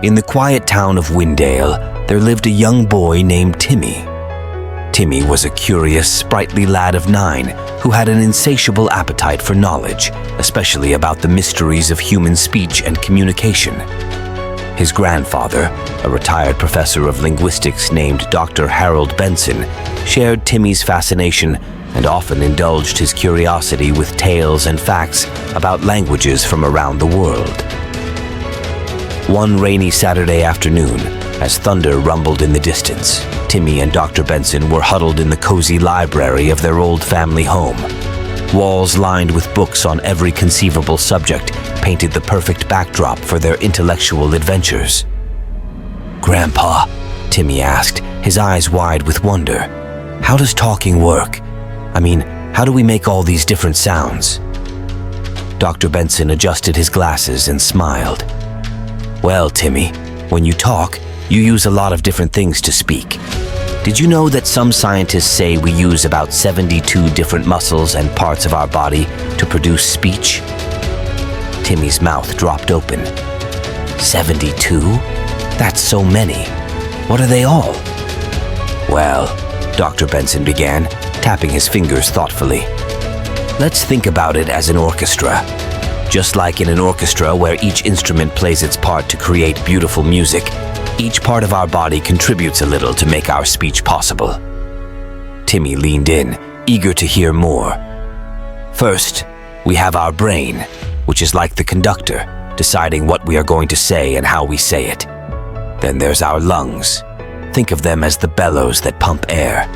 In the quiet town of Windale, there lived a young boy named Timmy. Timmy was a curious, sprightly lad of 9 who had an insatiable appetite for knowledge, especially about the mysteries of human speech and communication. His grandfather, a retired professor of linguistics named Dr. Harold Benson, shared Timmy's fascination and often indulged his curiosity with tales and facts about languages from around the world. One rainy Saturday afternoon, as thunder rumbled in the distance, Timmy and Dr. Benson were huddled in the cozy library of their old family home. Walls lined with books on every conceivable subject painted the perfect backdrop for their intellectual adventures. "Grandpa," Timmy asked, his eyes wide with wonder, "how does talking work? I mean, how do we make all these different sounds?" Dr. Benson adjusted his glasses and smiled. "Well, Timmy, when you talk, you use a lot of different things to speak. Did you know that some scientists say we use about 72 different muscles and parts of our body to produce speech?" Timmy's mouth dropped open. 72? That's so many. What are they all? "Well," Dr. Benson began, tapping his fingers thoughtfully, "let's think about it as an orchestra. Just like in an orchestra where each instrument plays its part to create beautiful music, each part of our body contributes a little to make our speech possible." Timmy leaned in, eager to hear more. "First, we have our brain, which is like the conductor, deciding what we are going to say and how we say it. Then there's our lungs. Think of them as the bellows that pump air.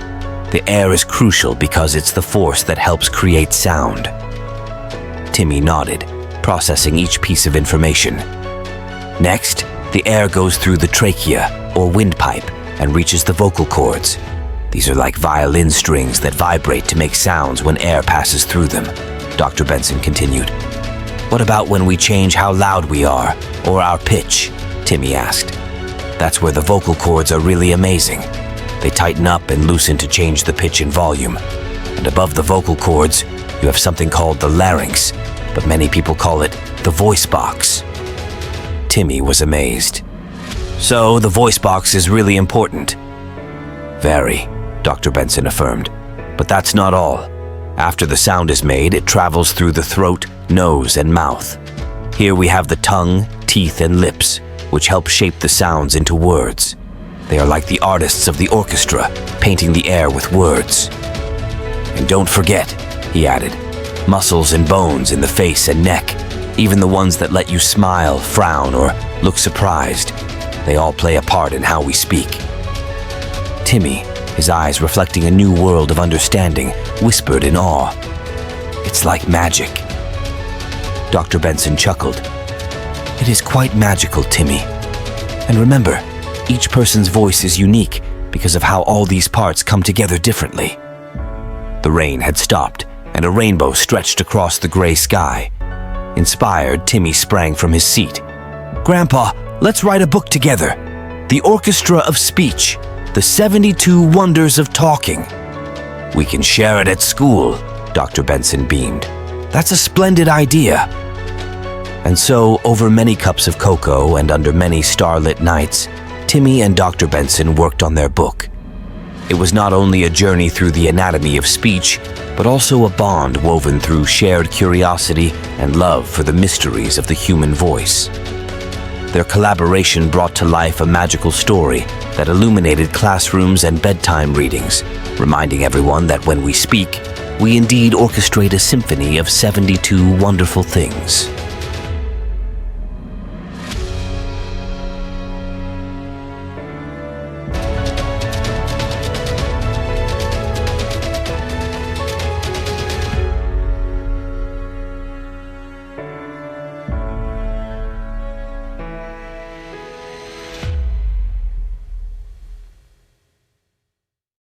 The air is crucial because it's the force that helps create sound." Timmy nodded, processing each piece of information. "Next, the air goes through the trachea, or windpipe, and reaches the vocal cords. These are like violin strings that vibrate to make sounds when air passes through them," Dr. Benson continued. "What about when we change how loud we are, or our pitch?" Timmy asked. "That's where the vocal cords are really amazing. They tighten up and loosen to change the pitch and volume. And above the vocal cords, you have something called the larynx, but many people call it the voice box." Timmy was amazed. "So the voice box is really important?" "Very," Dr. Benson affirmed. "But that's not all. After the sound is made, it travels through the throat, nose, and mouth. Here we have the tongue, teeth, and lips, which help shape the sounds into words. They are like the artists of the orchestra, painting the air with words. And don't forget," he added, "muscles and bones in the face and neck, even the ones that let you smile, frown, or look surprised. They all play a part in how we speak." Timmy, his eyes reflecting a new world of understanding, whispered in awe, "It's like magic." Dr. Benson chuckled. "It is quite magical, Timmy. And remember, each person's voice is unique because of how all these parts come together differently." The rain had stopped, and a rainbow stretched across the gray sky. Inspired, Timmy sprang from his seat. "Grandpa, let's write a book together. The Orchestra of Speech, the 72 Wonders of Talking." "We can share it at school," Dr. Benson beamed. "That's a splendid idea." And so, over many cups of cocoa and under many starlit nights, Timmy and Dr. Benson worked on their book. It was not only a journey through the anatomy of speech, but also a bond woven through shared curiosity and love for the mysteries of the human voice. Their collaboration brought to life a magical story that illuminated classrooms and bedtime readings, reminding everyone that when we speak, we indeed orchestrate a symphony of 72 wonderful things.